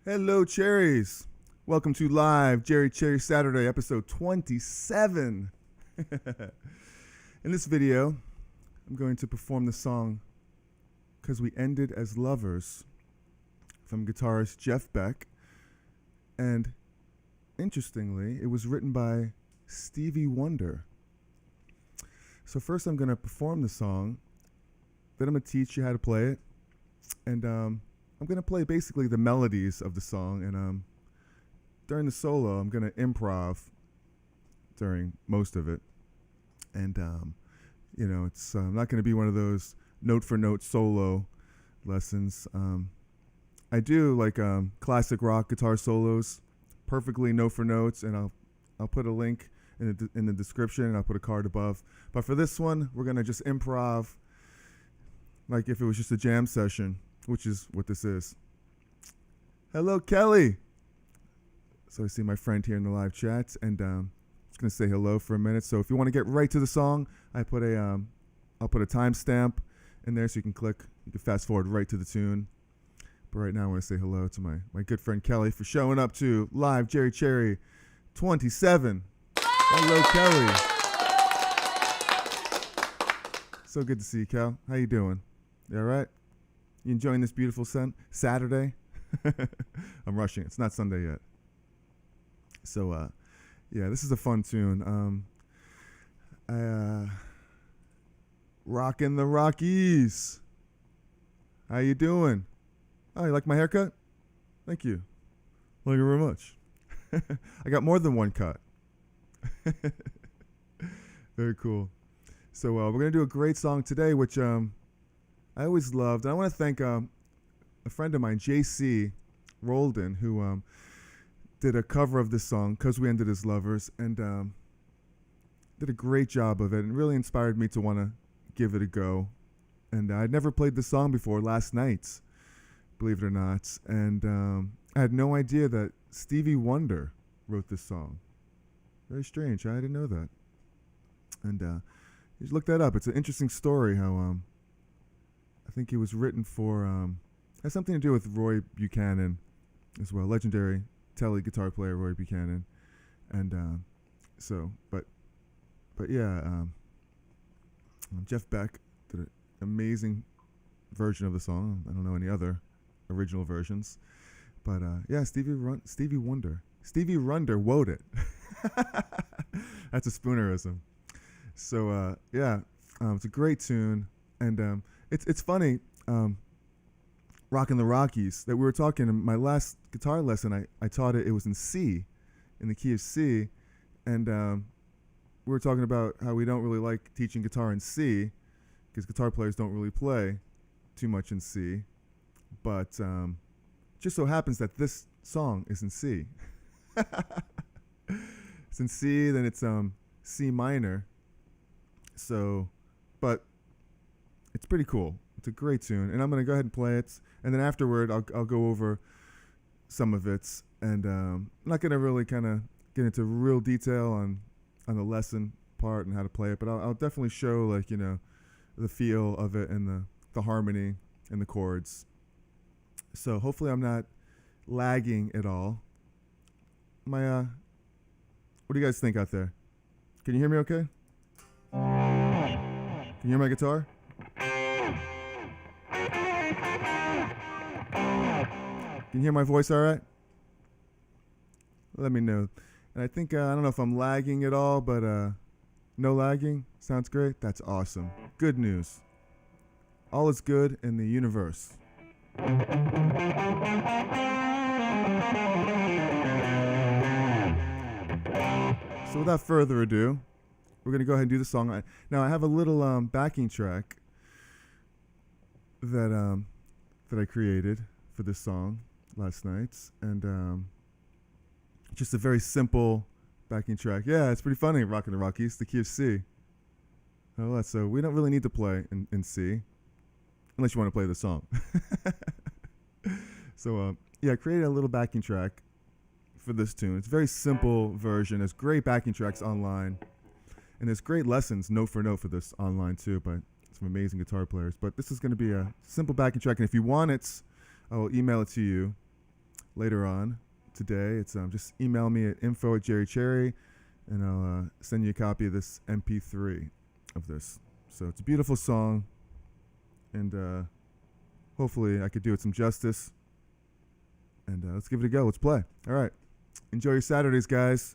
Hello, cherries. Welcome to Live Jerry Cherry Saturday, episode 27. In this video, I'm going to perform the song "'Cause We Ended as Lovers" from guitarist Jeff Beck. And interestingly, it was written by Stevie Wonder. So first I'm going to perform the song, then I'm going to teach you how to play it, and I'm going to play basically the melodies of the song, and during the solo I'm going to improv during most of it. And it's not going to be one of those note for note solo lessons. I do like classic rock guitar solos, perfectly note for notes, and I'll put a link in the description, and I'll put a card above. But for this one, we're gonna just improv like if it was just a jam session, which is what this is. Hello, Kelly. So I see my friend here in the live chat, and just gonna say hello for a minute. So if you want to get right to the song, I'll put a timestamp in there so you can click. You can fast forward right to the tune. But right now I want to say hello to my good friend Kelly for showing up to Live Jerry Cherry 27. Hello, Kelly. So good to see you, Kel. How you doing? You all right? You enjoying this beautiful Saturday? I'm rushing. It's not Sunday yet. So, yeah, this is a fun tune. Rockin' the Rockies. How you doing? Oh, you like my haircut? Thank you. Thank you very much. I got more than one cut. Very cool. So we're going to do a great song today, which I always loved. And I want to thank a friend of mine, JC Roldan, who did a cover of this song, "'Cause We Ended as Lovers," and did a great job of it, and really inspired me to want to give it a go. And I'd never played this song before last night, believe it or not. And I had no idea that Stevie Wonder wrote this song. Very strange. I didn't know that. And you should look that up. It's an interesting story how I think it was written for, has something to do with Roy Buchanan as well, legendary tele guitar player Roy Buchanan. And but yeah, Jeff Beck did an amazing version of the song. I don't know any other original versions. But yeah, Stevie Wonder. Stevie Wonder wrote it. That's a Spoonerism. So yeah, it's a great tune, and it's funny. Rockin' the Rockies that we were talking in my last guitar lesson. I taught it was in C, in the key of C, and we were talking about how we don't really like teaching guitar in C because guitar players don't really play too much in C. But just so happens that this song is in C. It's in C, then it's C minor. So, but it's pretty cool. It's a great tune, and I'm gonna go ahead and play it, and then afterward I'll go over some of it, and I'm not gonna really kind of get into real detail on the lesson part and how to play it, but I'll definitely show the feel of it and the harmony and the chords. So hopefully I'm not lagging at all. What do you guys think out there? Can you hear me okay? Can you hear my guitar? Can you hear my voice all right? Let me know. And I think, I don't know if I'm lagging at all, but no lagging. Sounds great. That's awesome. Good news. All is good in the universe. So without further ado, we're going to go ahead and do the song. Now I have a little backing track that I created for this song last night, and just a very simple backing track. Yeah, it's pretty funny, Rockin' the Rockies, the key of C. So we don't really need to play in C, unless you want to play the song. So yeah, I created a little backing track for this tune. It's a very simple version. There's great backing tracks online, and there's great lessons note for note for this online too by some amazing guitar players. But this is going to be a simple backing track, and if you want it, I will email it to you later on today. It's just email me at info@jerrycherry, and I'll send you a copy of this MP3 of this. So it's a beautiful song, and hopefully I could do it some justice. And let's give it a go. Let's play. All right. Enjoy your Saturdays, guys.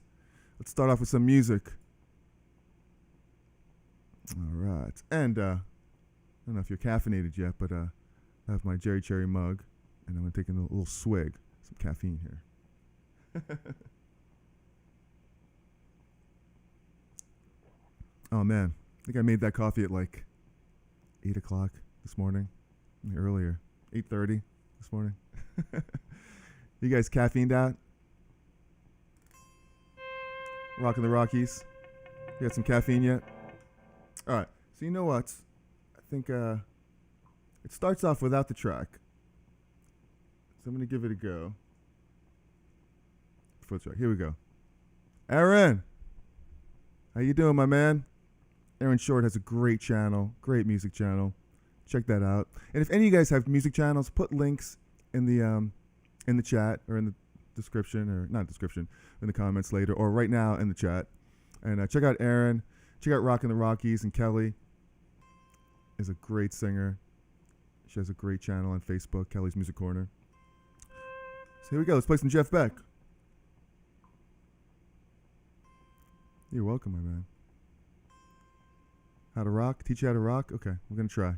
Let's start off with some music. All right. And I don't know if you're caffeinated yet, but I have my Jerry Cherry mug, and I'm going to take a little swig. Some caffeine here. Oh, man. I think I made that coffee at like 8 o'clock this morning. Earlier. 8:30 this morning. You guys caffeined out? Rocking the Rockies? You got some caffeine yet? All right. So you know what? I think it starts off without the track. So I'm going to give it a go. Footswitch. Here we go. Aaron! How you doing, my man? Aaron Short has a great channel, great music channel. Check that out. And if any of you guys have music channels, put links in the chat or in the description, or not description, in the comments later, or right now in the chat. And check out Aaron. Check out Rockin' the Rockies. And Kelly is a great singer. She has a great channel on Facebook, Kelly's Music Corner. So here we go. Let's play some Jeff Beck. You're welcome, my man. How to rock? Teach you how to rock? Okay, we're going to try.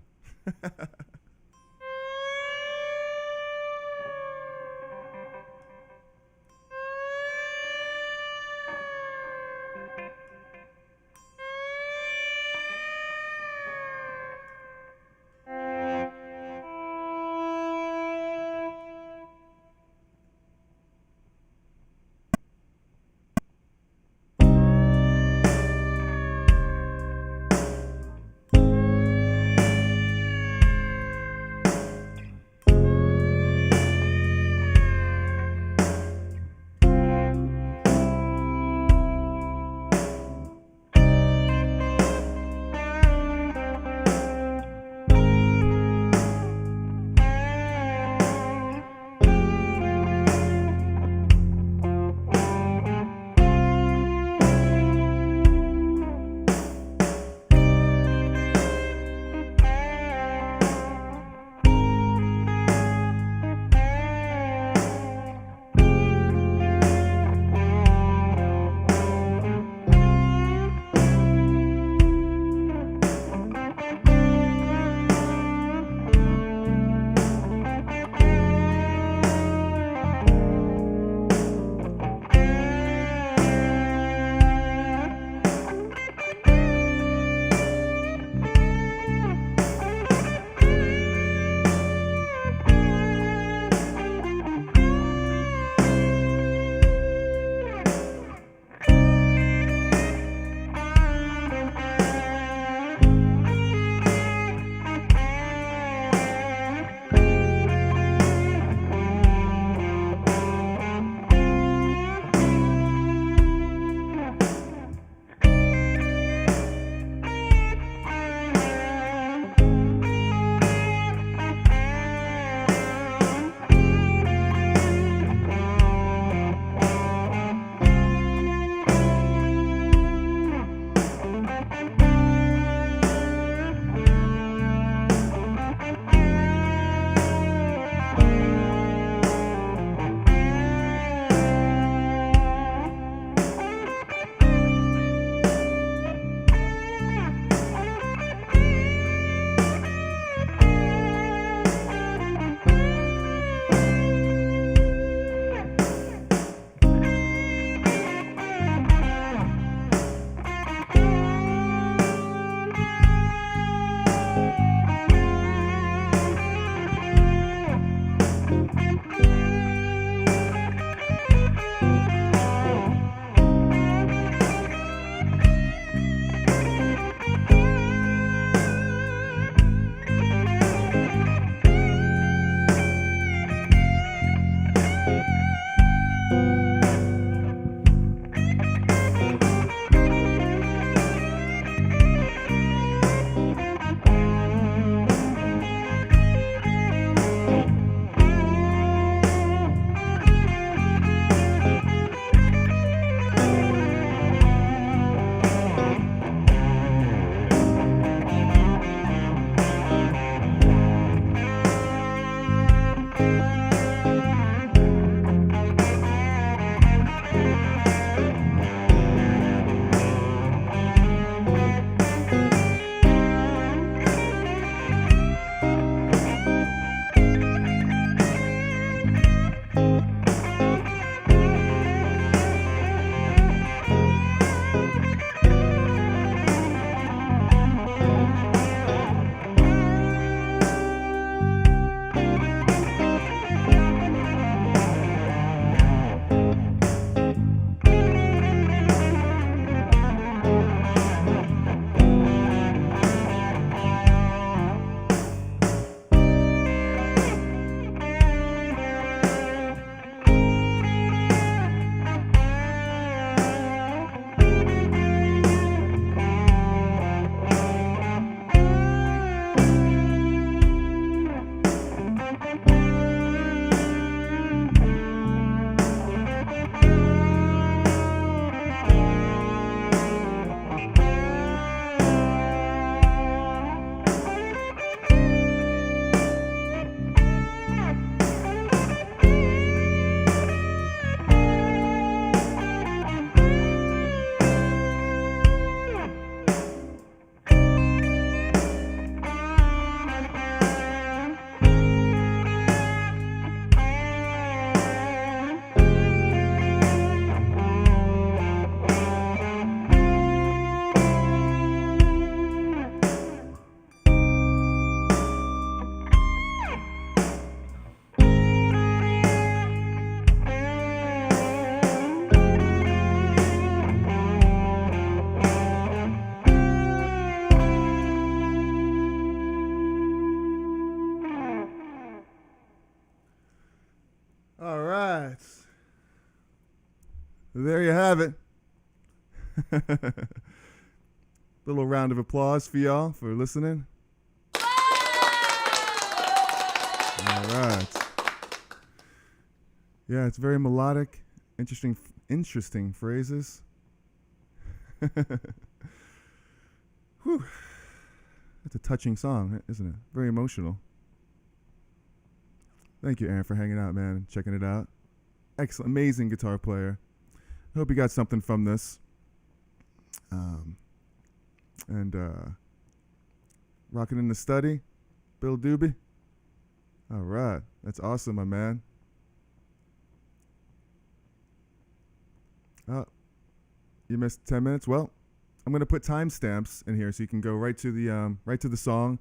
right. There you have it. Little round of applause for y'all for listening. All right. Yeah, it's very melodic, interesting phrases. Whew. That's a touching song, isn't it? Very emotional. Thank you, Aaron, for hanging out, man, and checking it out. Excellent, amazing guitar player. I hope you got something from this. Rocking in the study, Bill Doobie. All right, that's awesome, my man. Oh, you missed 10 minutes. Well, I'm gonna put timestamps in here so you can go right to the song,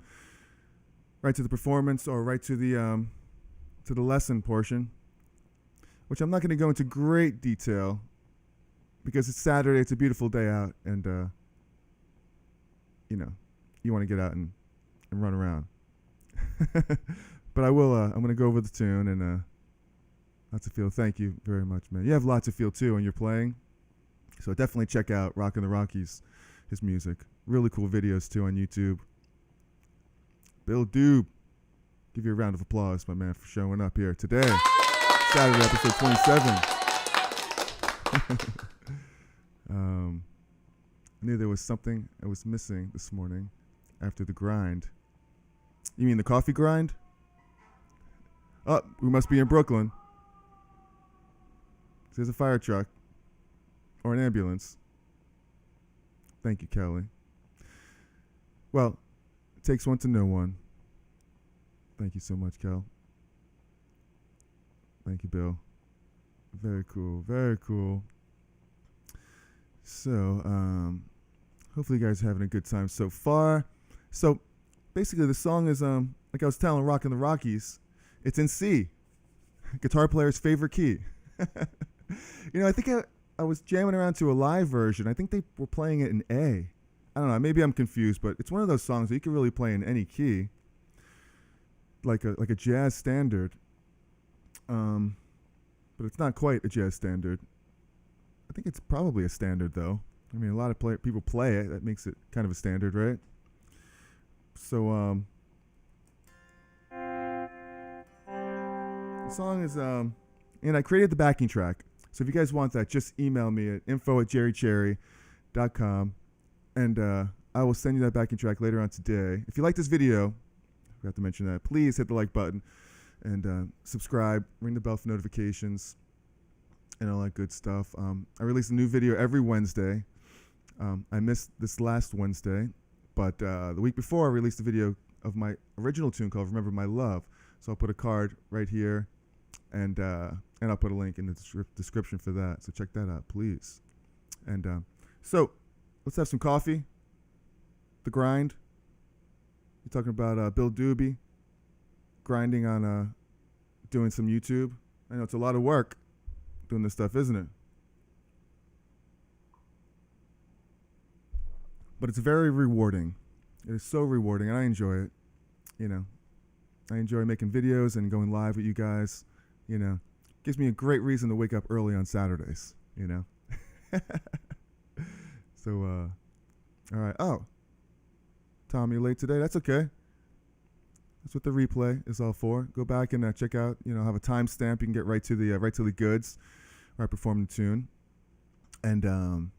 right to the performance, or right to the lesson portion. Which I'm not gonna go into great detail because it's Saturday. It's a beautiful day out, and you want to get out and run around. But I will. I'm gonna go over the tune and lots of feel. Thank you very much, man. You have lots of feel too when you're playing. So definitely check out Rockin' the Rockies, his music. Really cool videos too on YouTube. Bill Doob, give you a round of applause, my man, for showing up here today. Saturday, episode 27. I knew there was something I was missing this morning after the grind. You mean the coffee grind? Oh, we must be in Brooklyn. There's a fire truck. Or an ambulance. Thank you, Kelly. Well, it takes one to know one. Thank you so much, Kel. Thank you, Bill. Very cool. Very cool. So, hopefully you guys are having a good time so far. So, basically the song is, like I was telling Rockin' the Rockies, it's in C. Guitar player's favorite key. I think I was jamming around to a live version. I think they were playing it in A. I don't know. Maybe I'm confused, but it's one of those songs that you can really play in any key, like a jazz standard. But it's not quite a jazz standard. I think it's probably a standard, though. I mean, a lot of people play it. That makes it kind of a standard, right? So, the song is, and I created the backing track. So if you guys want that, just email me at info@jerrycherry.com, and I will send you that backing track later on today. If you like this video, I forgot to mention that, please hit the like button and subscribe, ring the bell for notifications, and all that good stuff. I release a new video every Wednesday. I missed this last Wednesday, but the week before I released a video of my original tune called Remember My Love. So I'll put a card right here, and I'll put a link in the description for that. So check that out, please. And so let's have some coffee. The grind. You're talking about Bill Doobie grinding on doing some YouTube. I know it's a lot of work doing this stuff, isn't it? But it's very rewarding. It is so rewarding, and I enjoy it. I enjoy making videos and going live with you guys. Gives me a great reason to wake up early on Saturdays. So, all right. Oh, Tom, you're late today. That's okay. That's what the replay is all for. Go back and check out. Have a timestamp. You can get right to the goods, where I perform the tune. And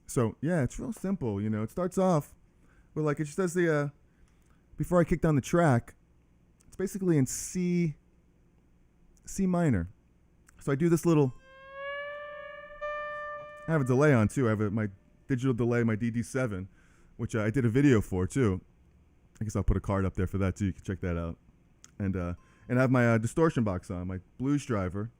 so yeah, it's real simple. It starts off with it just says before I kick down the track, it's basically in C minor. So I do this little. I have a delay on too. I have my digital delay, my DD7, which I did a video for too. I guess I'll put a card up there for that too. You can check that out. And I have my distortion box on, my blues driver,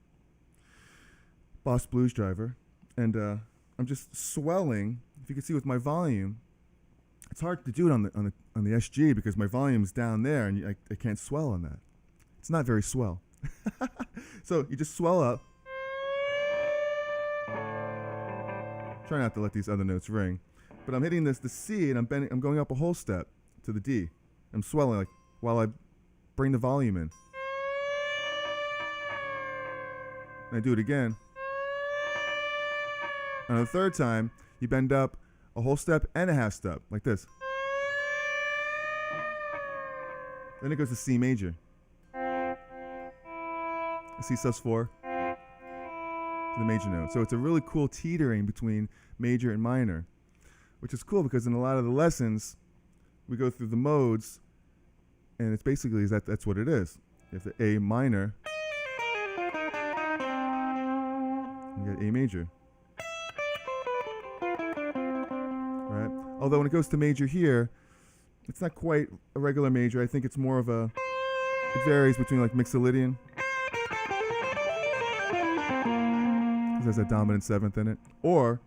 Boss blues driver, and I'm just swelling. If you can see with my volume, it's hard to do it on the SG because my volume's down there and I can't swell on that. It's not very swell. So you just swell up. Try not to let these other notes ring, but I'm hitting the C and I'm going up a whole step to the D. I'm swelling while I bring the volume in. and I do it again. And on the third time, you bend up a whole step and a half step, like this. Then it goes to C major. C sus4 to the major note. So it's a really cool teetering between major and minor, which is cool because in a lot of the lessons, we go through the modes, and it's basically that's what it is. You have the A minor, you got A major. Right? Although when it goes to major here, it's not quite a regular major. I think it's more of a, it varies between like Mixolydian, because it has that dominant seventh in it. Or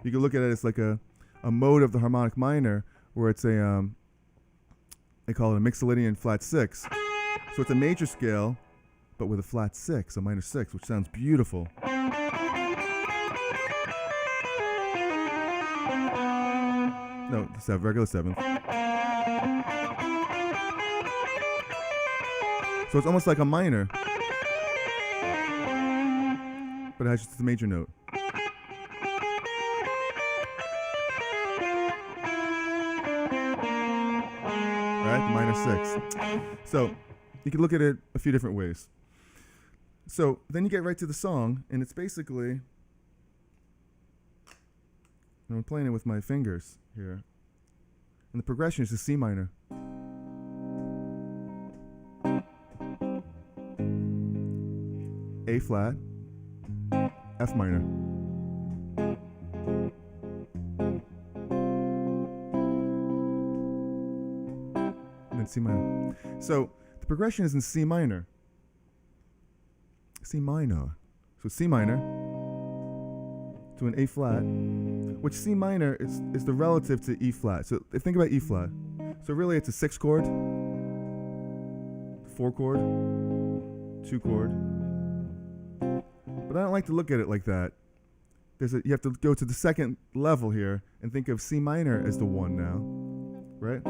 you can look at it as like a mode of the harmonic minor where it's a, they call it a Mixolydian flat 6. So it's a major scale, but with a flat 6, a minor 6, which sounds beautiful. No, it's a regular 7th. So it's almost like a minor, but it has just the major note. Right, minor 6. So you can look at it a few different ways. So then you get right to the song, and it's basically, and I'm playing it with my fingers here, and the progression is the C minor. A flat, F minor. And then C minor. So the progression is in C minor. C minor. So C minor to an A flat, which C minor is the relative to E flat. So think about E flat. So really it's a 6 chord, 4 chord, 2 chord. But I don't like to look at it like that. You have to go to the second level here and think of C minor as the 1 now, right?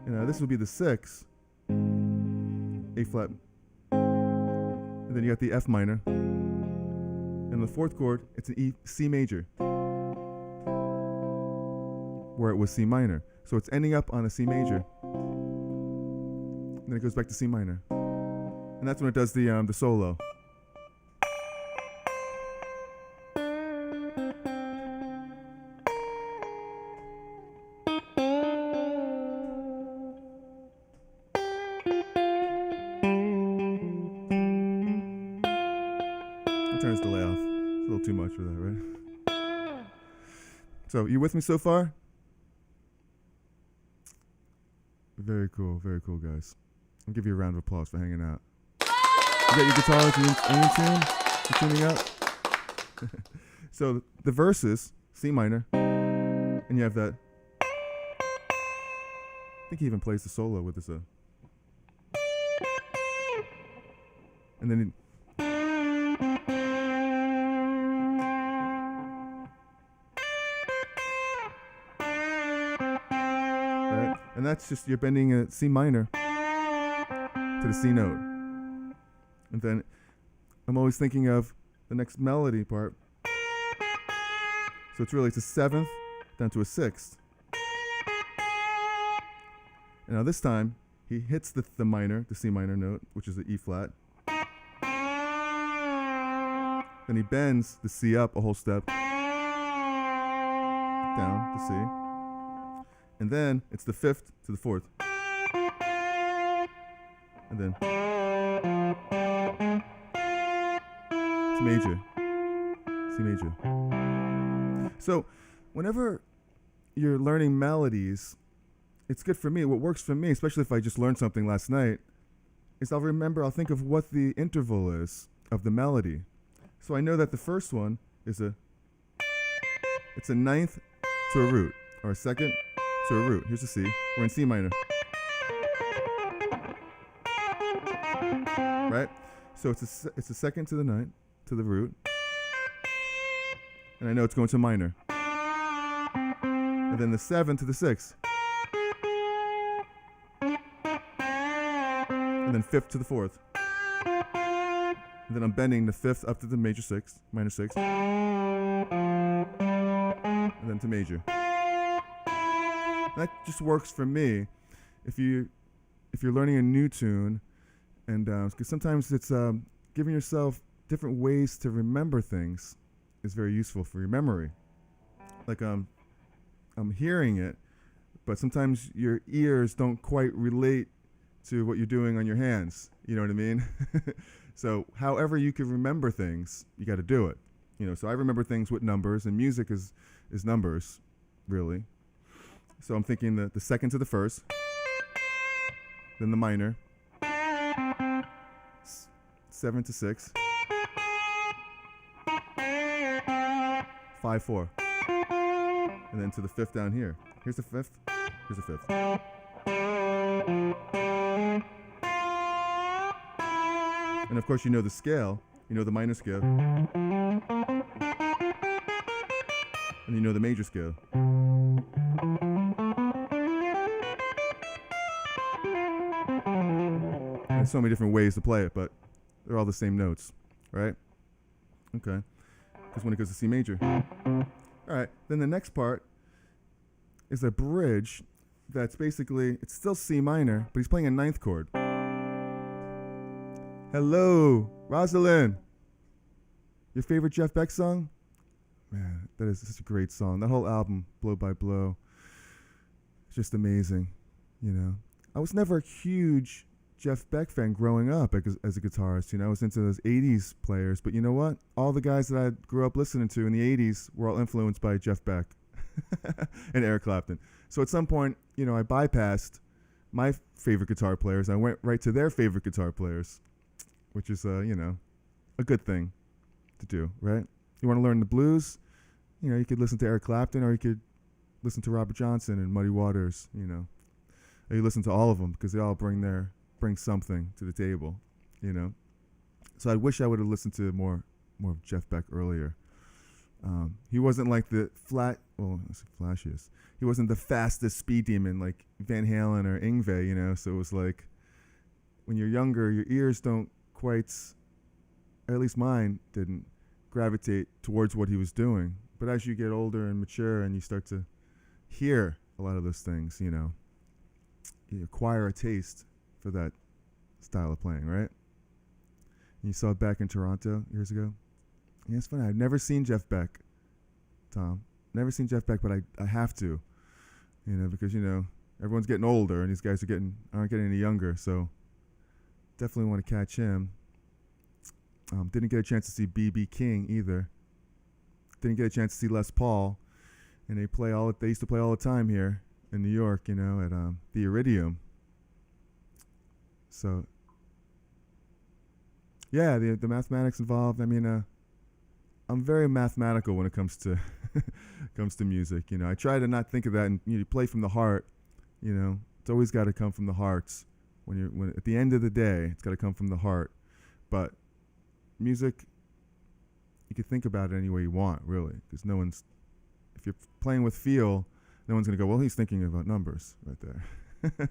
You know, this would be the 6, A flat, and then you got the F minor, and the 4th chord, it's an E, C major, where it was C minor. So it's ending up on a C major, and then it goes back to C minor, and that's when it does the solo. Turns the delay off. It's a little too much for that, right? So, you with me so far? Very cool, guys. I'll give you a round of applause for hanging out. You got your guitars in tune? You tuning up? So, the verses, C minor, and you have that. I think he even plays the solo with this. And then and that's just, you're bending a C minor to the C note. And then I'm always thinking of the next melody part. So it's really, it's a 7th down to a 6th. And now this time, he hits the minor, the C minor note, which is the E flat. Then he bends the C up a whole step, down to C. And then it's the 5th to the 4th. And then it's major. C major. So whenever you're learning melodies, it's good for me. What works for me, especially if I just learned something last night, is I'll think of what the interval is of the melody. So I know that the first one is it's a 9th to a root, or a 2nd to a root. Here's a C. We're in C minor. Right? So it's a 2nd to the 9th, to the root. And I know it's going to minor. And then the 7th to the 6th. And then 5th to the 4th. And then I'm bending the 5th up to the minor 6, and then to major. That just works for me. If you're learning a new tune, and because sometimes it's giving yourself different ways to remember things is very useful for your memory. Like I'm hearing it, but sometimes your ears don't quite relate to what you're doing on your hands. You know what I mean? So however you can remember things, you got to do it. So I remember things with numbers, and music is numbers, really. So I'm thinking the 2nd to the 1st, then the minor, 7 to 6, 5 4, and then to the 5th down here. Here's the 5th. Here's the 5th. And of course, the scale. The minor scale. And the major scale. There's so many different ways to play it, but they're all the same notes, right? Okay. Because when it goes to C major. All right. Then the next part is a bridge that's basically, it's still C minor, but he's playing a 9th chord. Hello, Rosalind. Your favorite Jeff Beck song? Man, that is such a great song. That whole album, Blow by Blow, it's just amazing, I was never a huge Jeff Beck fan growing up as a guitarist. I was into those 80s players. But you know what? All the guys that I grew up listening to in the 80s were all influenced by Jeff Beck and Eric Clapton. So at some point, I bypassed my favorite guitar players. I went right to their favorite guitar players, which is, a good thing to do, right? You want to learn the blues? You could listen to Eric Clapton, or you could listen to Robert Johnson and Muddy Waters, Or you listen to all of them because they all bring something to the table, So I wish I would have listened to more of Jeff Beck earlier. He wasn't like the flashiest. He wasn't the fastest speed demon like Van Halen or Yngwie, So it was like when you're younger, your ears don't quite, or at least mine didn't, gravitate towards what he was doing. But as you get older and mature and you start to hear a lot of those things, you acquire a taste for that style of playing, right? And you saw it back in Toronto years ago. Yeah, it's funny. I've never seen Jeff Beck, Tom. Never seen Jeff Beck, but I have to, because everyone's getting older and these guys aren't getting any younger. So definitely want to catch him. Didn't get a chance to see B.B. King either. Didn't get a chance to see Les Paul, and they used to play all the time here in New York, at the Iridium. So yeah, the mathematics involved. I mean, I'm very mathematical when it comes to music. I try to not think of that, and you play from the heart. It's always got to come from the hearts. When at the end of the day, it's got to come from the heart. But music, you can think about it any way you want, really, because if you're playing with feel, no one's going to go, well, he's thinking about numbers right there.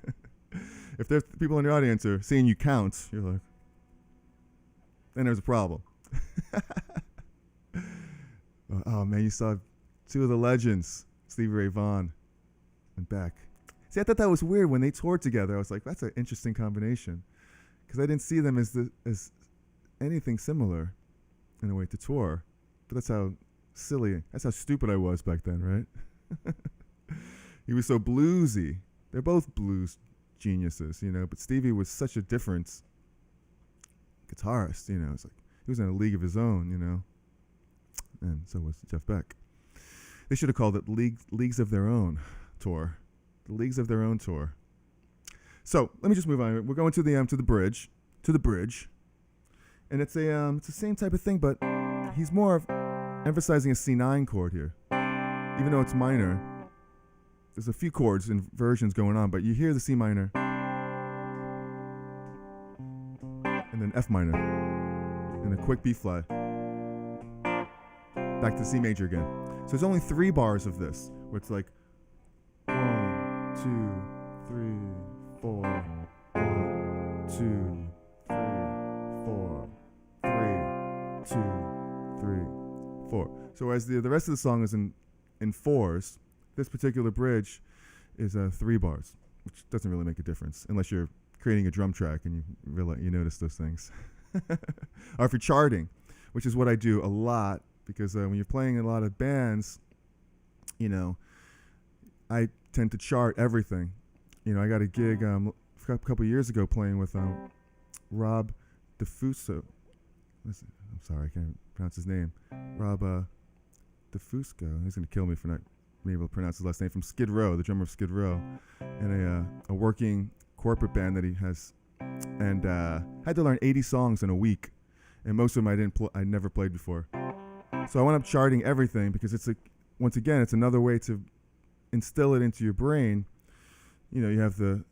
If there's people in the audience are seeing you count, you're like, then there's a problem. Oh, man, you saw two of the legends, Stevie Ray Vaughan and Beck. See, I thought that was weird when they toured together. I was like, that's an interesting combination, because I didn't see them as anything similar in a way to tour. But that's how stupid I was back then, right? He was so bluesy. They're both blues geniuses, but Stevie was such a different guitarist, It's like he was in a league of his own, and so was Jeff Beck. They should have called it Leagues of Their Own tour. The Leagues of Their Own tour. So let me just move on. We're going to the bridge, and it's the same type of thing, but he's more of emphasizing a C9 chord here, even though it's minor. There's a few chords and versions going on, but you hear the C minor and then F minor and a quick B flat back to C major again. So there's only 3 bars of this where it's like 1, 2, 3, 4, 1, 2, 3, 4, 3, 2, 3, 4. So as the rest of the song is in fours, this particular bridge is 3 bars, which doesn't really make a difference unless you're creating a drum track and you notice those things. Or if you're charting, which is what I do a lot, because when you're playing in a lot of bands, I tend to chart everything. I got a gig a couple years ago playing with Rob DeFusco. I'm sorry, I can't pronounce his name. Rob DeFusco. He's going to kill me for not being able to pronounce his last name. From Skid Row, the drummer of Skid Row, and a working corporate band that he has, and had to learn 80 songs in a week, and most of them I never played before. So I wound up charting everything because once again it's another way to instill it into your brain. You have the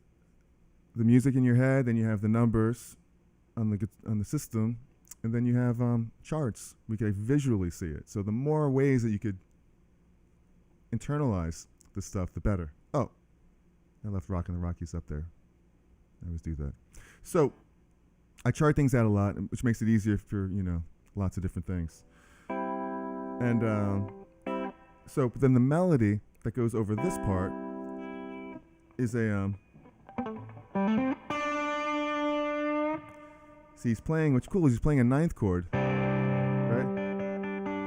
music in your head, then you have the numbers on the system, and then you have charts. We can visually see it. So the more ways that you could internalize the stuff, the better. Oh, I left Rockin' the Rockies up there. I always do that. So I chart things out a lot, which makes it easier for lots of different things. And but then the melody that goes over this part is a see, he's playing, what's cool is he's playing a 9th chord, right?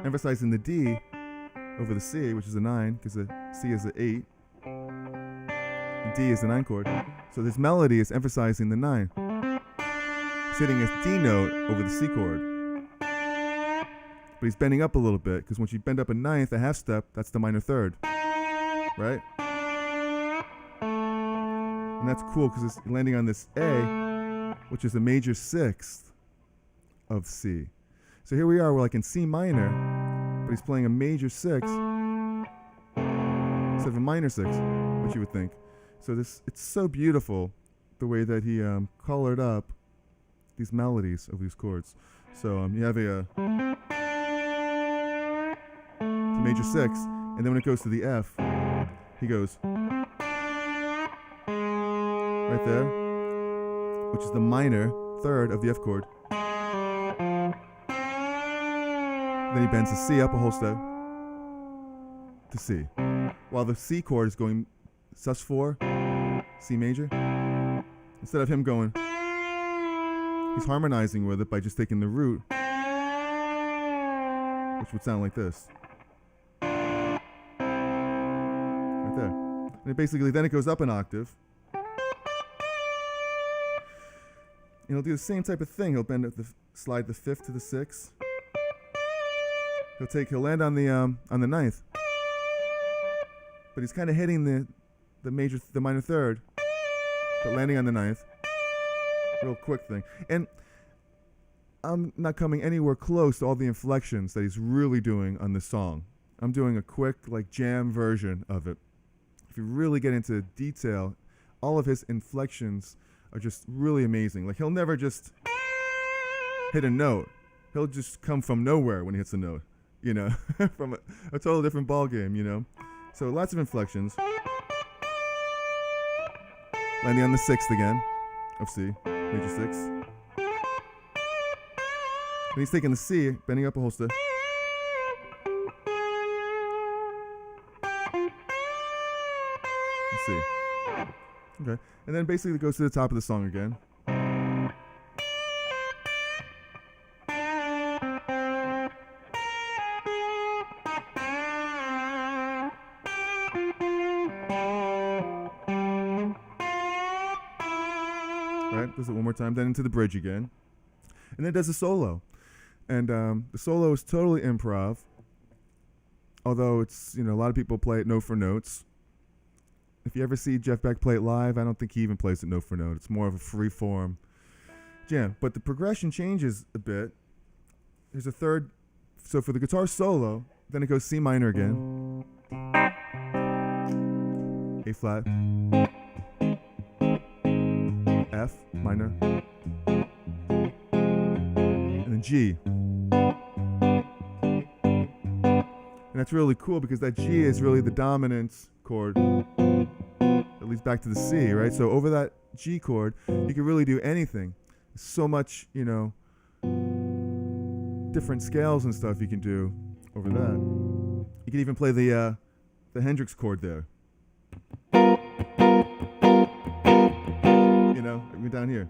Emphasizing the D over the C, which is a 9, because the C is the 8. The D is the 9 chord. So this melody is emphasizing the 9. He's hitting a D note over the C chord. But he's bending up a little bit, because once you bend up a 9th, a half step, that's the minor 3rd, right? And that's cool because it's landing on this A, which is a major 6th of C. So here we are, we're like in C minor, but he's playing a major 6 instead of a minor 6, which you would think. So it's so beautiful the way that he colored up these melodies of these chords. So you have a major 6, and then when it goes to the F, he goes right there, which is the minor 3rd of the F chord. Then he bends the C up a whole step to C, while the C chord is going sus4, C major. Instead of him going, he's harmonizing with it by just taking the root, which would sound like this. Right there. And it basically, then it goes up an octave. And he'll do the same type of thing. He'll bend slide the 5th to the 6th. He'll land on the 9th. But he's kind of hitting the minor 3rd, but landing on the 9th. Real quick thing. And I'm not coming anywhere close to all the inflections that he's really doing on this song. I'm doing a quick jam version of it. If you really get into detail, all of his inflections are just really amazing. He'll never just hit a note. He'll just come from nowhere when he hits a note, from a total different ball game, So lots of inflections. Landing on the 6th again of C, major 6. And he's taking the C, bending up a whole step. C. Okay. And then basically it goes to the top of the song again. Right? Does it one more time, then into the bridge again. And then it does a solo. And the solo is totally improv. Although it's, a lot of people play it note for notes. If you ever see Jeff Beck play it live, I don't think he even plays it note for note. It's more of a free form jam. But the progression changes a bit. There's a third. So for the guitar solo, then it goes C minor again. A flat. F minor. And then G. And that's really cool because that G is really the dominant chord. It leads back to the C, right? So over that G chord, you can really do anything. So much, different scales and stuff you can do over that. You can even play the Hendrix chord there. You know, even down here.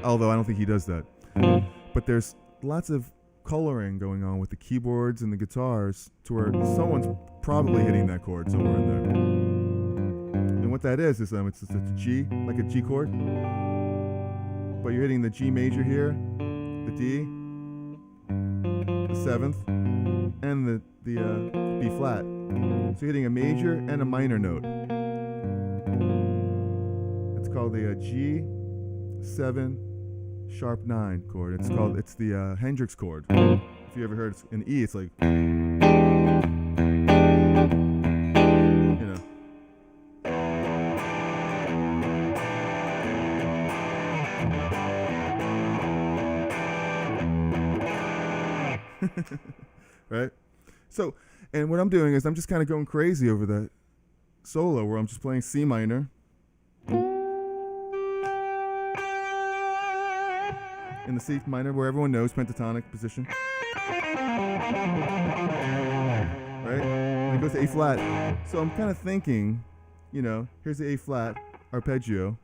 Although I don't think he does that. But there's lots of coloring going on with the keyboards and the guitars to where someone's probably hitting that chord somewhere in there. And what that is it's a G, like a G chord. But you're hitting the G major here, the D, the 7th, and the B flat. So you're hitting a major and a minor note. It's called the G7 sharp 9 chord. It's the Hendrix chord. If you ever heard an E, it's like, you know. Right? So, and what I'm doing is I'm just kind of going crazy over that solo where I'm just playing C minor. In the C minor, where everyone knows pentatonic position. Right? And it goes to A flat. So I'm kind of thinking, you know, here's the A flat arpeggio.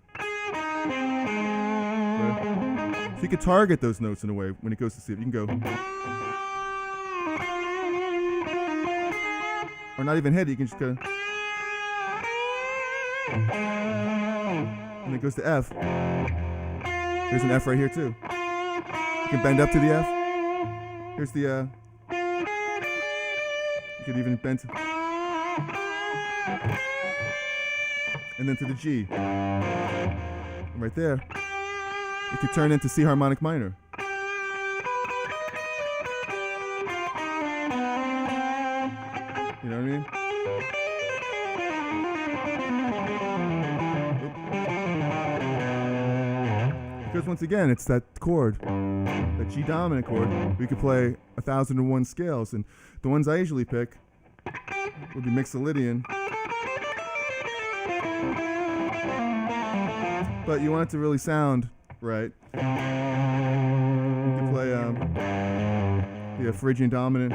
Right? So you could target those notes in a way when it goes to C. You can go. Or not even hit it, you can just go. And it goes to F. Here's an F right here too. You can bend up to the F. Here's the you could even bend and then to the G. And right there, it could turn into C harmonic minor. You know what I mean? Because once again, it's that chord, that G dominant chord. We could play 1001 scales, and the ones I usually pick would be Mixolydian. But you want it to really sound right. You can play the Phrygian dominant.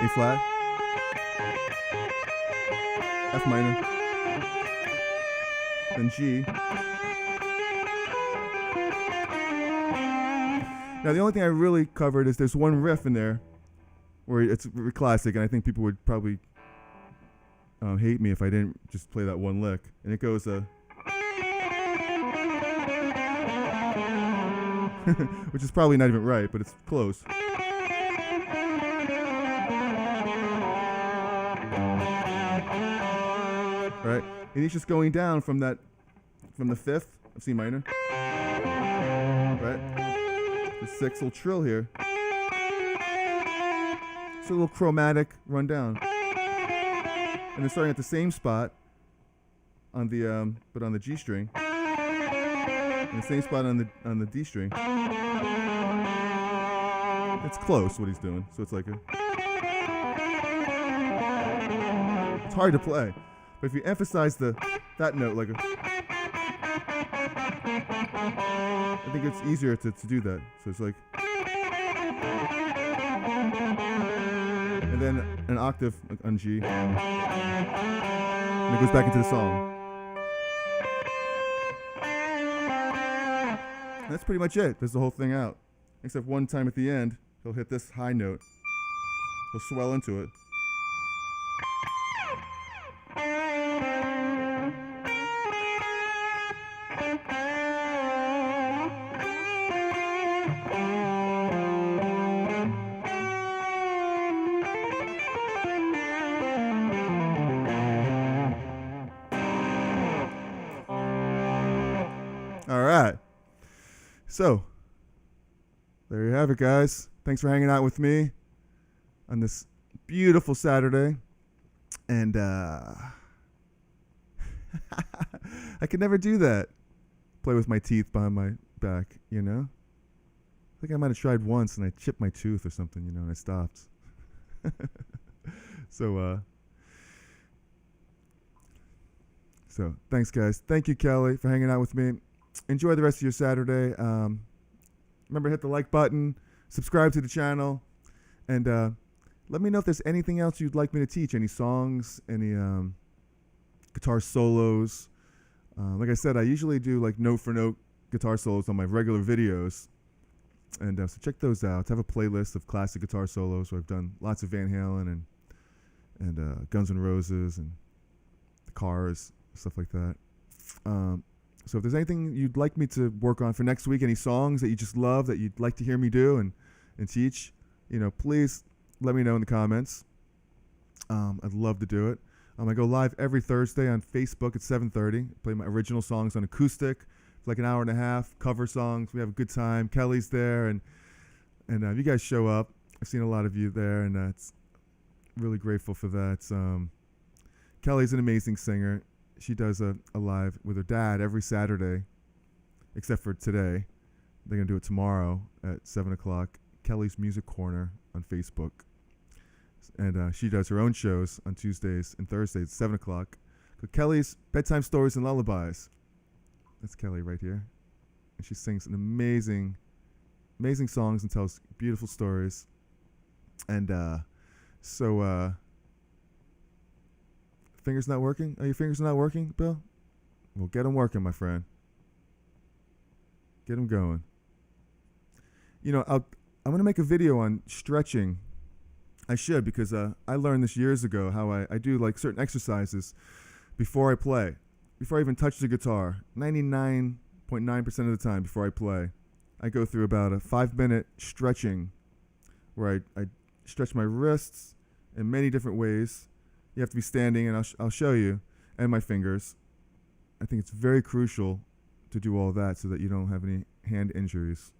A flat, F minor, then G. Now the only thing I really covered is there's one riff in there where it's classic, and I think people would probably hate me if I didn't just play that one lick. And it goes which is probably not even right, but it's close. Right, and he's just going down from the 5th of C minor, right? The 6th little trill here. It's a little chromatic run down, and then starting at the same spot on the but on the G string, and the same spot on the D string. It's close what he's doing, so it's like it's hard to play. But if you emphasize that note like I think it's easier to do that. So it's like, and then an octave on G, and it goes back into the song. And that's pretty much it. There's the whole thing out, except one time at the end he'll hit this high note. He'll swell into it. All right. So, there you have it, guys. Thanks for hanging out with me on this beautiful Saturday. And I could never do that. Play with my teeth behind my back, you know? I think I might have tried once and I chipped my tooth or something, you know, and I stopped. So, So thanks, guys. Thank you, Kelly, for hanging out with me. Enjoy the rest of your Saturday. Remember, hit the like button, subscribe to the channel, and let me know if there's anything else you'd like me to teach. Any songs, any guitar solos. Like I said, I usually do like note for note guitar solos on my regular videos. And so check those out. I have a playlist of classic guitar solos where I've done lots of Van Halen and Guns N' Roses and the Cars, stuff like that. So if there's anything you'd like me to work on for next week, any songs that you just love that you'd like to hear me do and teach, please let me know in the comments. I'd love to do it. I go live every Thursday on Facebook at 7:30. Play my original songs on acoustic for like an hour and a half. Cover songs. We have a good time. Kelly's there, and you guys show up. I've seen a lot of you there, and it's really grateful for that. Kelly's an amazing singer. She does a live with her dad every Saturday, except for today. They're gonna do it tomorrow at 7 o'clock. Kelly's Music Corner on Facebook. And she does her own shows on Tuesdays and Thursdays at 7 o'clock. Kelly's Bedtime Stories and Lullabies. That's Kelly right here. And she sings an amazing songs and tells beautiful stories. And fingers not working? Are your fingers not working, Bill? Well, get them working, my friend. Get them going. I'm going to make a video on stretching. I should, because I learned this years ago how I do like certain exercises before I play, before I even touch the guitar. 99.9% of the time before I play, I go through about a 5-minute stretching where I stretch my wrists in many different ways. You have to be standing, and I'll show you, and my fingers. I think it's very crucial to do all that so that you don't have any hand injuries.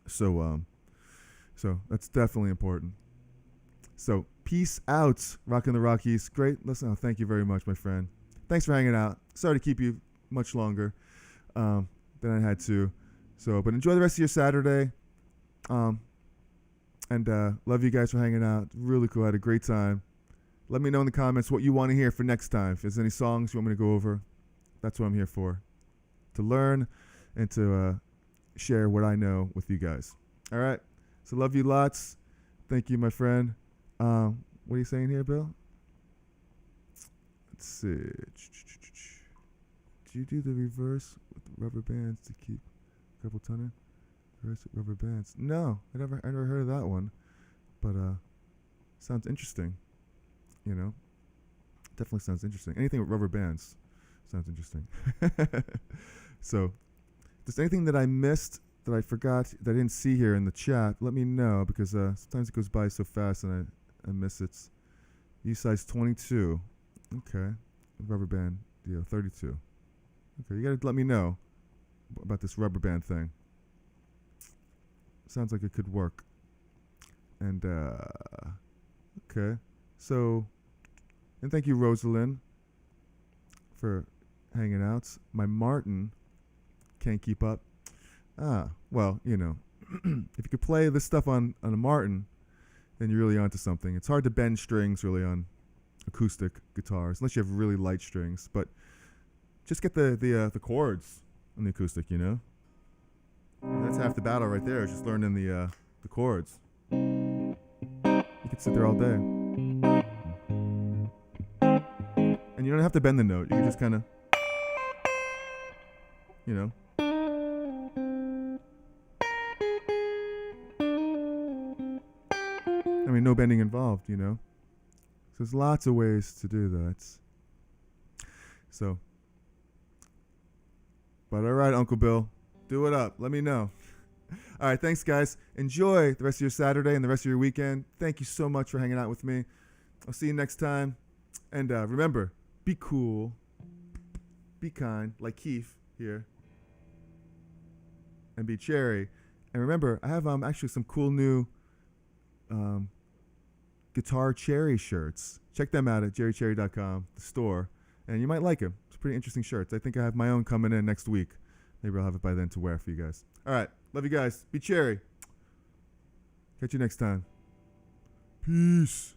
So that's definitely important. So peace out, Rockin' the Rockies. Great. Listen, thank you very much, my friend. Thanks for hanging out. Sorry to keep you much longer than I had to. But enjoy the rest of your Saturday. And love you guys for hanging out. Really cool. I had a great time. Let me know in the comments what you want to hear for next time. If there's any songs you want me to go over, that's what I'm here for. To learn and to share what I know with you guys. All right. So love you lots. Thank you, my friend. What are you saying here, Bill? Let's see. Do you do the reverse with the rubber bands to keep carpal tunnel? Reverse with rubber bands. No, I never heard of that one. But sounds interesting. Definitely sounds interesting. Anything with rubber bands sounds interesting. So, if there's anything that I missed, that I forgot, that I didn't see here in the chat, let me know, because sometimes it goes by so fast and I miss it. U size 22. Okay. Rubber band deal, 32. Okay, you gotta let me know about this rubber band thing. Sounds like it could work. And, okay. So, and thank you, Rosalind, for hanging out. My Martin can't keep up. Well, if you could play this stuff on a Martin, then you're really onto something. It's hard to bend strings really on acoustic guitars, unless you have really light strings. But just get the chords on the acoustic, That's half the battle right there. Is just learning the chords. You could sit there all day. And you don't have to bend the note. You can just kind of, no bending involved, So there's lots of ways to do that. So, but all right, Uncle Bill, do it up. Let me know. All right, thanks, guys. Enjoy the rest of your Saturday and the rest of your weekend. Thank you so much for hanging out with me. I'll see you next time. And remember, be cool, be kind, like Keith here, and be cherry. And remember, I have actually some cool new Guitar Cherry shirts. Check them out at jerrycherry.com, the store, and you might like them. It's pretty interesting shirts. I think I have my own coming in next week. Maybe I'll have it by then to wear for you guys. All right. Love you guys. Be cherry. Catch you next time. Peace.